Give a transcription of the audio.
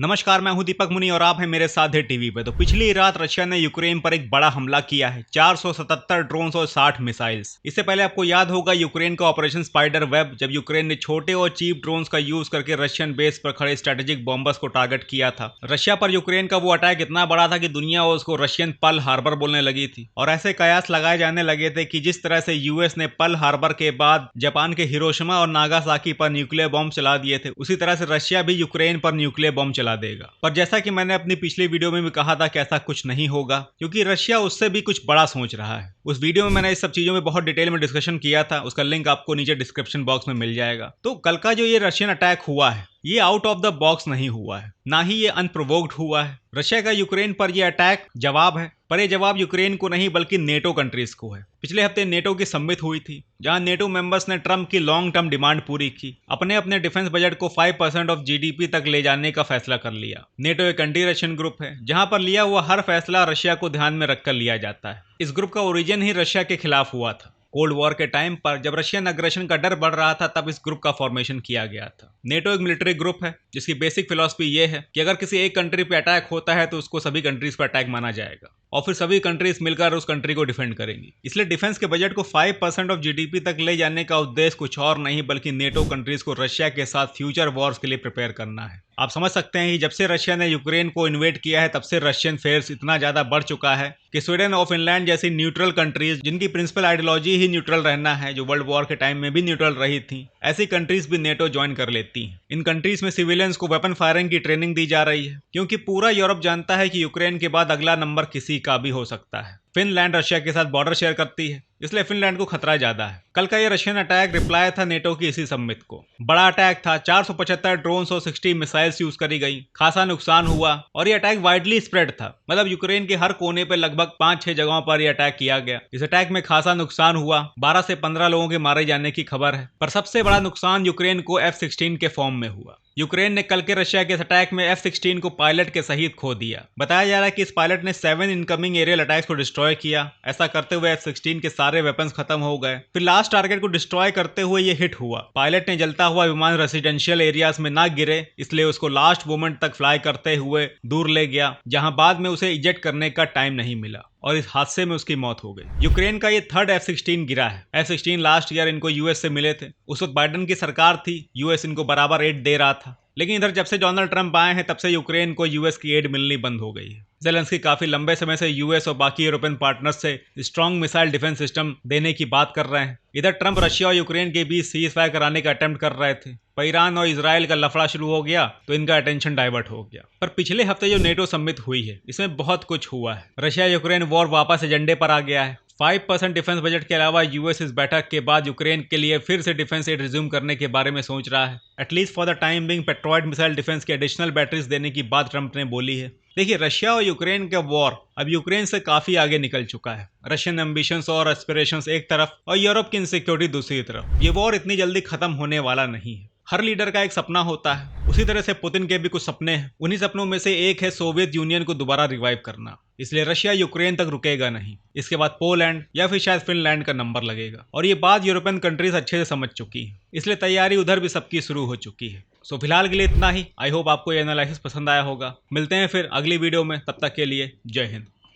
नमस्कार, मैं हूं दीपक मुनि और आप हैं मेरे साथ है टीवी पे। तो पिछली रात रशिया ने यूक्रेन पर एक बड़ा हमला किया है। 477 ड्रोन्स और 60 मिसाइल्स। इससे पहले आपको याद होगा यूक्रेन का ऑपरेशन स्पाइडर वेब, जब यूक्रेन ने छोटे और चीप ड्रोन्स का यूज करके रशियन बेस पर खड़े स्ट्रेटेजिक बॉम्बर्स को टारगेट किया था। रशिया पर यूक्रेन का वो अटैक इतना बड़ा था कि दुनिया उसको रशियन पर्ल हार्बर बोलने लगी थी और ऐसे कयास लगाए जाने लगे थे कि जिस तरह से यूएस ने पर्ल हार्बर के बाद जापान के हिरोशिमा और नागासाकी पर न्यूक्लियर बॉम्ब चला दिए थे, उसी तरह से रशिया भी यूक्रेन पर न्यूक्लियर बॉम्ब चला देगा। पर जैसा कि मैंने अपनी पिछली वीडियो में भी कहा था कि ऐसा कुछ नहीं होगा, क्योंकि रशिया उससे भी कुछ बड़ा सोच रहा है। उस वीडियो में मैंने इस सब चीजों में बहुत डिटेल में डिस्कशन किया था, उसका लिंक आपको नीचे डिस्क्रिप्शन बॉक्स में मिल जाएगा। तो कल का जो ये रशियन अटैक हुआ है, ये आउट ऑफ द बॉक्स नहीं हुआ है, ना ही ये अनप्रोवोक्ड हुआ है। रशिया का यूक्रेन पर ये अटैक जवाब है, पर ये जवाब यूक्रेन को नहीं बल्कि नेटो कंट्रीज को है। पिछले हफ्ते नेटो की समिट हुई थी, जहां नेटो मेंबर्स ने ट्रम्प की लॉन्ग टर्म डिमांड पूरी की, अपने अपने डिफेंस बजट को 5% ऑफ जीडीपी तक ले जाने का फैसला कर लिया। नेटो एक एंटी रशियन ग्रुप है, जहां पर लिया हुआ हर फैसला रशिया को ध्यान में रखकर लिया जाता है। इस ग्रुप का ओरिजिन ही रशिया के खिलाफ हुआ था। कोल्ड वॉर के टाइम पर जब रशियन अग्रेशन का डर बढ़ रहा था, तब इस ग्रुप का फॉर्मेशन किया गया था। नेटो एक मिलिट्री ग्रुप है जिसकी बेसिक फिलॉसफी ये है कि अगर किसी एक कंट्री पे अटैक होता है तो उसको सभी कंट्रीज पर अटैक माना जाएगा और फिर सभी कंट्रीज मिलकर उस कंट्री को डिफेंड करेंगी। इसलिए डिफेंस के बजट को 5% ऑफ जीडीपी तक ले जाने का उद्देश्य कुछ और नहीं बल्कि नेटो कंट्रीज को रशिया के साथ फ्यूचर वॉर्स के लिए प्रिपेयर करना है। आप समझ सकते हैं कि जब से रशिया ने यूक्रेन को इन्वेड किया है, तब से रशियन फेयर्स इतना ज्यादा बढ़ चुका है कि स्वीडन और फिनलैंड जैसी न्यूट्रल कंट्रीज, जिनकी प्रिंसिपल आइडियोलॉजी ही न्यूट्रल रहना है, जो वर्ल्ड वॉर के टाइम में भी न्यूट्रल रही थी, ऐसी कंट्रीज भी नेटो ज्वाइन कर लेती हैं। इन कंट्रीज में सिविलियंस को वेपन फायरिंग की ट्रेनिंग दी जा रही है, क्योंकि पूरा यूरोप जानता है कि यूक्रेन के बाद अगला नंबर किसी का भी हो सकता है। फिनलैंड रशिया के साथ बॉर्डर शेयर करती है, इसलिए फिनलैंड को खतरा ज्यादा है। कल का ये रशियन अटैक रिप्लाई था नेटो की इसी समिट को। बड़ा अटैक था, 475 ड्रोन्स और 60 मिसाइल्स यूज करी गई, खासा नुकसान हुआ और ये अटैक वाइडली स्प्रेड था। मतलब यूक्रेन के हर कोने पे लगभग 5-6 जगहों पर यह अटैक किया गया। इस अटैक में खासा नुकसान हुआ, 12 से 15 लोगों के मारे जाने की खबर है। पर सबसे बड़ा नुकसान यूक्रेन को F-16 के फॉर्म में हुआ। यूक्रेन ने कल के रशिया के अटैक में F-16 को पायलट के सहित खो दिया। बताया जा रहा है कि इस पायलट ने 7 इनकमिंग एरियल अटैक्स को डिस्ट्रॉय किया। ऐसा करते हुए F-16 के सारे वेपन्स खत्म हो गए। फिर लास्ट टारगेट को डिस्ट्रॉय करते हुए ये हिट हुआ। पायलट ने जलता हुआ विमान रेसिडेंशियल एरियाज में ना गिरे, इसलिए उसको लास्ट मोमेंट तक फ्लाई करते हुए दूर ले गया, जहां बाद में उसे इजेक्ट करने का टाइम नहीं मिला और इस हादसे में उसकी मौत हो गई। यूक्रेन का ये थर्ड F-16 गिरा है। F-16 लास्ट ईयर इनको यूएस से मिले थे। उस वक्त बाइडेन की सरकार थी, यूएस इनको बराबर एड दे रहा था। लेकिन इधर जब से डोनाल्ड ट्रंप आए हैं, तब से यूक्रेन को यूएस की एड मिलनी बंद हो गई है। ज़ेलेंस्की काफी लंबे समय से यूएस और बाकी यूरोपियन पार्टनर्स से स्ट्रॉन्ग मिसाइल डिफेंस सिस्टम देने की बात कर रहे हैं। इधर ट्रंप रशिया और यूक्रेन के बीच सीज फायर कराने का अटेम्प्ट कर रहे थे, पर ईरान और इजराइल का लफड़ा शुरू हो गया तो इनका अटेंशन डाइवर्ट हो गया। पर पिछले हफ्ते जो नेटो समिट हुई है, इसमें बहुत कुछ हुआ है। रशिया यूक्रेन वॉर वापस एजेंडे पर आ गया है। 5% डिफेंस बजट के अलावा यूएस इस बैठक के बाद यूक्रेन के लिए फिर से डिफेंस एड रिज्यूम करने के बारे में सोच रहा है। At least for the time being Patriot missile defence की एडिशनल बैटरीज देने की बात ट्रंप ने बोली है। देखिए, रशिया और यूक्रेन का वॉर अब यूक्रेन से काफी आगे निकल चुका है। रशियन एम्बिशंस और एस्पिरेशंस एक तरफ और यूरोप की इनसिक्योरिटी दूसरी तरफ। ये वॉर इतनी जल्दी खत्म होने वाला नहीं है। हर लीडर का एक सपना होता है, उसी तरह से पुतिन के भी कुछ सपने हैं। उन्हीं सपनों में से एक है सोवियत यूनियन को दोबारा रिवाइव करना। इसलिए रशिया यूक्रेन तक रुकेगा नहीं। इसके बाद पोलैंड या फिर शायद फिनलैंड का नंबर लगेगा और ये बात यूरोपियन कंट्रीज अच्छे से समझ चुकी है, इसलिए तैयारी उधर भी सबकी शुरू हो चुकी है। सो फिलहाल के लिए इतना ही। आई होप आपको ये एनालिसिस पसंद आया होगा। मिलते हैं फिर अगली वीडियो में, तब तक के लिए जय हिंद।